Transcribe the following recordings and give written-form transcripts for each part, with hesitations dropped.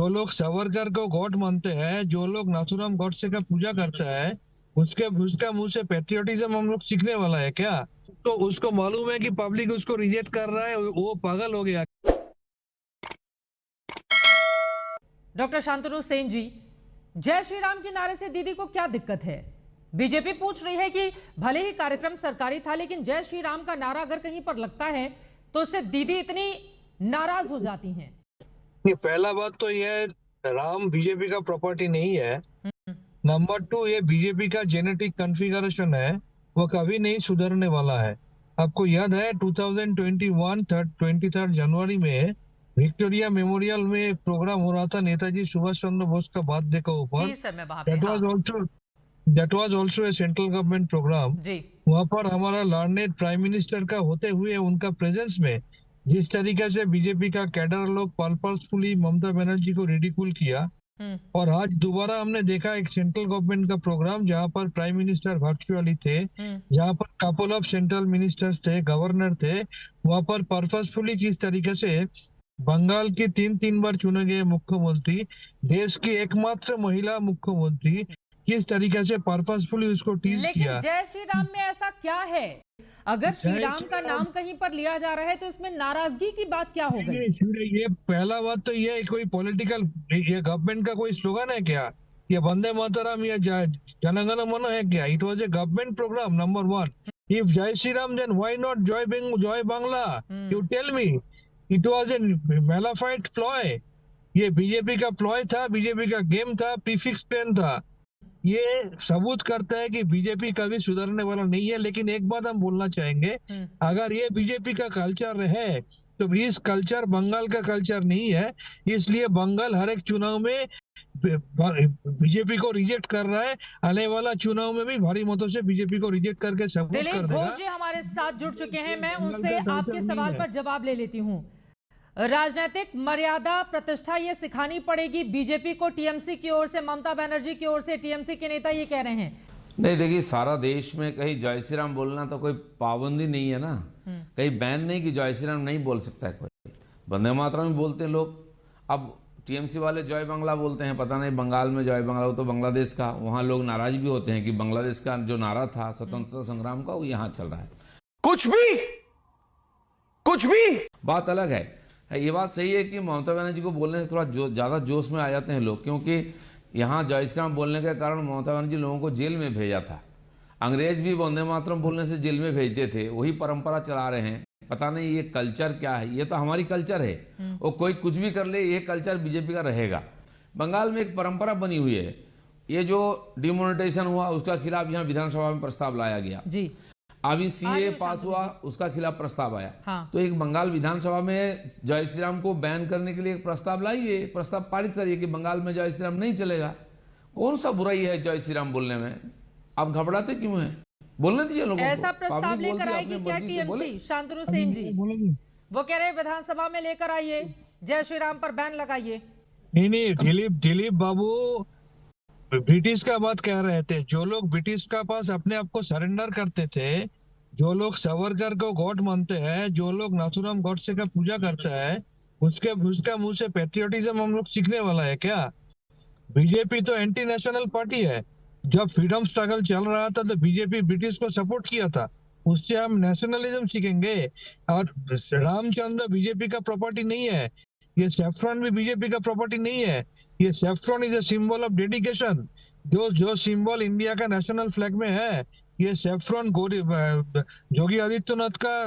जो लोग सावरकर को गॉड मानते हैं, जो लोग नाथुराम गॉडसे का पूजा करता है, उसके उसका मुंह से पेट्रियोटिज्म हम लोग सीखने वाला है क्या? तो उसको मालूम है कि पब्लिक उसको रिजेक्ट कर रहा है, वो पागल हो गया। डॉक्टर शांतनु सेन जी, जय श्री राम के नारे से दीदी को क्या दिक्कत है? बीजेपी पूछ रही है कि भले ही कार्यक्रम सरकारी था, लेकिन जय श्री राम का नारा अगर कहीं पर लगता है तो उससे दीदी इतनी नाराज हो जाती हैं। पहला बात तो ये, राम बीजेपी का प्रॉपर्टी नहीं है। नंबर 2, ये बीजेपी का जेनेटिक कॉन्फ़िगरेशन है, वो कभी नहीं सुधरने वाला है। आपको याद है 2021 23 जनवरी में विक्टोरिया मेमोरियल में एक प्रोग्राम हो रहा था नेताजी सुभाष चंद्र बोस का बर्थडे के ऊपर। जी सर, मैं वहां पे, that was also a central government programme. जी। वहां पर हमारा लर्नेड प्राइम मिनिस्टर का होते हुए उनका प्रेजेंस में जिस तरीके से बीजेपी का कैडर लोग पर्पसफुली ममता बनर्जी को रिडिक्यूल किया, और आज दोबारा हमने देखा एक सेंट्रल गवर्नमेंट का प्रोग्राम जहां पर प्राइम मिनिस्टर वर्चुअली थे, जहां पर कपल ऑफ सेंट्रल मिनिस्टर्स थे, गवर्नर थे, वहां पर पर्पसफुली जिस तरीके से बंगाल की 3 बार चुने गए मुख्यमंत्री, देश की एकमात्र महिला मुख्यमंत्री, किस तरीके से पर्पसफुली उसको टीज लेकिन किया। जय श्री राम में ऐसा क्या है? अगर श्री जय राम श्री का राम। नाम कहीं पर लिया जा रहा है तो इसमें नाराजगी की बात क्या हो गई? ये पहला बात तो ये कोई पॉलिटिकल, ये गवर्नमेंट का कोई स्लोगन है क्या? ये वंदे मातरम या जनगण मन है क्या? It was a government programme, number 1। If जय Shri Ram, then why not जय Bangla? You tell me. It was a malafide ploy. ये बीजेपी का प्लॉय था, बीजेपी का गेम था, प्रीफिक्स पेन था। ये सबूत करता है कि बीजेपी कभी सुधरने वाला नहीं है। लेकिन एक बात हम बोलना चाहेंगे, अगर ये बीजेपी का कल्चर है तो इस कल्चर बंगाल का कल्चर नहीं है। इसलिए बंगाल हर एक चुनाव में बीजेपी को रिजेक्ट कर रहा है। आने वाला चुनाव में भी भारी मतों से बीजेपी को रिजेक्ट करके सपोर्ट कर दिलीप देगा। घोष जी हमारे साथ जुड़ चुके हैं, मैं बंगाल उनसे का आपके कल्चर सवाल नहीं पर जवाब ले लेती हूँ। राजनीतिक मर्यादा प्रतिष्ठा ये सिखानी पड़ेगी बीजेपी को, टीएमसी की ओर से, ममता बनर्जी की ओर से टीएमसी के नेता ये कह रहे हैं। नहीं, देखिए, सारा देश में कहीं जय श्री राम बोलना तो कोई पाबंदी नहीं है ना, कहीं बैन नहीं कि जय श्री राम नहीं बोल सकता है कोई। वंदे मातरम में बोलते हैं लोग। अब टीएमसी वाले जय बांग्ला बोलते हैं, पता नहीं बंगाल में जय बांग्ला, वो तो बांग्लादेश का, वहाँ लोग नाराज भी होते हैं कि बांग्लादेश का जो नारा था स्वतंत्रता संग्राम का वो यहाँ चल रहा है। कुछ भी बात अलग है। ये बात सही है कि ममता बनर्जी को बोलने से थोड़ा ज़्यादा जोश में आ जाते हैं लोग, क्योंकि यहाँ जय श्री राम बोलने के कारण ममता बनर्जी लोगों को जेल में भेजा था। अंग्रेज भी वंदे मातरम बोलने से जेल में भेजते थे, वही परंपरा चला रहे हैं। पता नहीं ये कल्चर क्या है, ये तो हमारी कल्चर है, और कोई कुछ भी कर ले ये कल्चर बीजेपी का रहेगा। बंगाल में एक परंपरा बनी हुई है, ये जो डिमोनेटाइजेशन हुआ उसका खिलाफ यहाँ विधानसभा में प्रस्ताव लाया गया जी। अभी सीए पास हुआ, उसका खिलाफ प्रस्ताव आया। हाँ। तो एक बंगाल विधानसभा में जय श्री राम को बैन करने के लिए एक प्रस्ताव लाइए, प्रस्ताव पारित करिए कि बंगाल में जय श्री राम नहीं चलेगा। कौन सा बुराई है जय श्री राम बोलने में? आप घबराते क्यों हैं? बोलने दीजिए लोगों को। ऐसा प्रस्ताव लेकर आएगी क्या टीएमसी? शांतनु सेन जी वो कह रहे हैं विधानसभा में लेकर आइए, जय श्री राम पर बैन लगाइए। नहीं, दिलीप बाबू ब्रिटिश का बात कह रहे थे। जो लोग ब्रिटिश का पास अपने आप को सरेंडर करते थे, जो लोग सावरकर को गॉड मानते हैं, जो लोग नाथुराम गॉडसे का पूजा करता है, उसका मुंह से पेट्रियोटिज्म हम लोग सीखने वाला है क्या? बीजेपी तो एंटी नेशनल पार्टी है। जब फ्रीडम स्ट्रगल चल रहा था तो बीजेपी ब्रिटिश को सपोर्ट किया था, उससे हम नेशनलिज्म सीखेंगे। और रामचंद्र बीजेपी का प्रॉपर्टी नहीं है, ये सेफ्रॉन भी बीजेपी का प्रॉपर्टी नहीं है। ये saffron is a symbol of dedication, जो सिंबल इंडिया का नेशनल फ्लैग में है। ये सेफ्रॉन योगी आदित्यनाथ का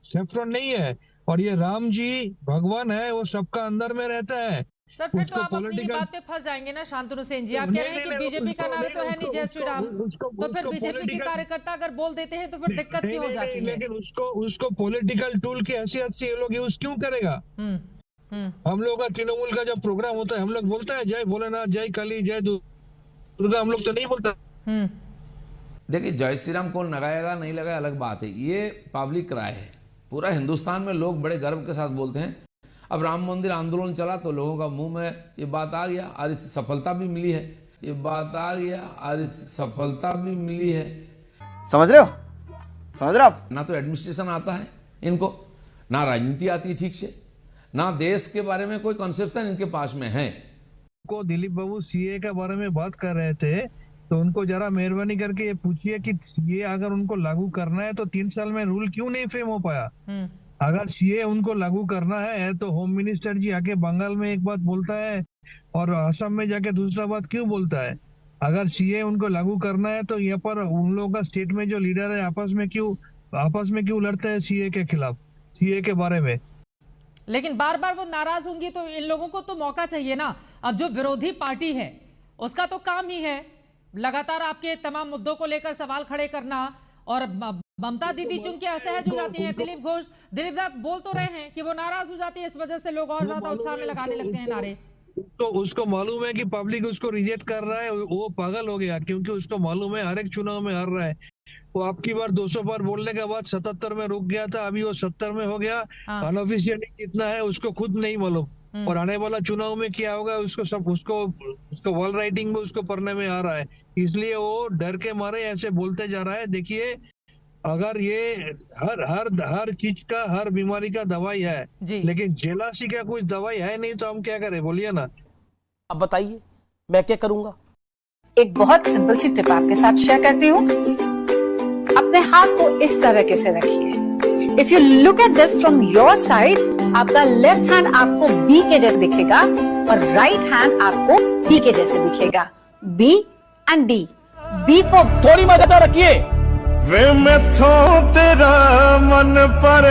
सेफ्रॉन नहीं है। और ये राम जी भगवान है, वो सबका अंदर में रहता है। सर फिर तो आप अपनी बात पे फंस जाएंगे ना शांतनु सेन जी। आप कह रहे हैं कि बीजेपी का नारा तो है नहीं जय श्री राम, तो फिर बीजेपी के कार्यकर्ता अगर बोल देते हैं तो फिर दिक्कत क्यों हो जाती है? लेकिन उसको पॉलिटिकल टूल की हैसियत से ये लोग यूज क्यों करेगा? हम लोग का तृणमूल का जब प्रोग्राम होता है हम लोग बोलता है जय भोलेनाथ, जय काली, जय दुर्गा, हम लोग तो नहीं बोलता। देखिए, जय श्री राम कौन लगाएगा नहीं लगाएगा अलग बात है, ये पब्लिक राय है। पूरा हिंदुस्तान में लोग बड़े गर्व के साथ बोलते हैं। अब राम मंदिर आंदोलन चला तो लोगों का मुंह में ये बात आ गया और इससे सफलता भी मिली है। ये बात आ गया और इससे सफलता भी मिली है। समझ रहे हो आप? ना तो एडमिनिस्ट्रेशन आता है इनको, ना राजनीति आती है ठीक से, ना देश के बारे में कोई कॉन्सेप्शन इनके पास में है। को दिलीप बाबू सीए के बारे में बात कर रहे थे, तो उनको जरा मेहरबानी करके ये पूछिए कि सीए अगर उनको लागू करना है तो 3 साल में रूल क्यों नहीं फ्रेम हो पाया। अगर सीए उनको लागू करना है तो होम मिनिस्टर जी आके बंगाल में एक बात बोलता है और असम में जाके दूसरा बात क्यों बोलता है। अगर सीए उनको लागू करना है तो यहाँ पर उन लोगों का स्टेट में जो लीडर है आपस में क्यों लड़ते हैं सीए के खिलाफ, सीए के बारे में। लेकिन बार बार वो नाराज होंगी तो इन लोगों को तो मौका चाहिए ना। अब जो विरोधी पार्टी है उसका तो काम ही है लगातार आपके तमाम मुद्दों को लेकर सवाल खड़े करना, और ममता दीदी चूंकि असहज हो जाती हैं, दिलीप दा बोल तो रहे हैं कि वो नाराज हो जाती है, इस वजह से लोग और ज्यादा उत्साह में लगाने लगते हैं नारे। तो उसको मालूम है कि पब्लिक उसको रिजेक्ट कर रहा है, वो पागल हो गया, क्योंकि उसको मालूम है हर एक चुनाव में हार रहा है। वो आपकी बार 200 बार बोलने के बाद 77 में रुक गया था, अभी वो 70 में हो गया। अनऑफिशियली कितना है उसको खुद नहीं मालूम, और आने वाला चुनाव में क्या होगा उसको वॉल राइटिंग में उसको पढ़ने में आ रहा है, इसलिए वो डर के मारे ऐसे बोलते जा रहा है। देखिए, अगर ये हर चीज का, हर बीमारी का दवाई है, लेकिन जेलासी का कुछ दवाई है नहीं, तो हम क्या करें, बोलिए ना। अब बताइए मैं क्या करूंगा। एक बहुत सिंपल सी टिप आपके साथ शेयर करती हूँ। अपने हाथ को इस तरीके से रखिए। If you look at this from your side, आपका लेफ्ट हैंड आपको बी के जैसे दिखेगा और राइट हैंड आपको डी के जैसे दिखेगा। B and D. B for थोड़ी मदद रखिए। वे मैथों तेरा मन पर